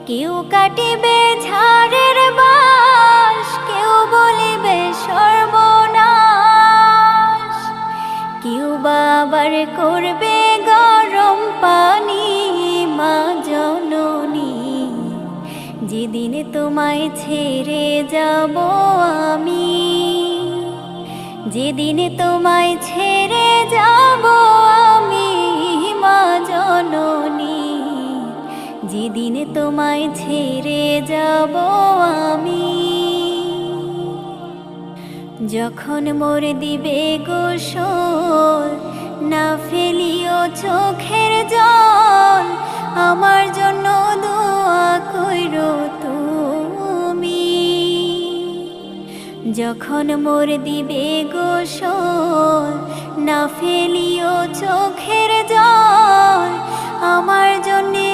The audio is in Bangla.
কেউ কাটিবে ঝাড়ের বাঁশ, কেউ বলিবে সর্বনাশ, কেউ বা আবার করবে গরম পানি। মা জননী, যেদিন তোমায় ছেড়ে যাব আমি, যেদিন তোমায় ছেড়ে যাব আমি, মা জননী, যেদিন তোমায় ছেড়ে যাব আমি। যখন মোর দিবে গোসল, না ফেলিও চোখের জল, আমার জন্য দোয়া কইরো তুমি। যখন মোর দিবে গোসল, না ফেলিও চোখের জল, আমার জন্যে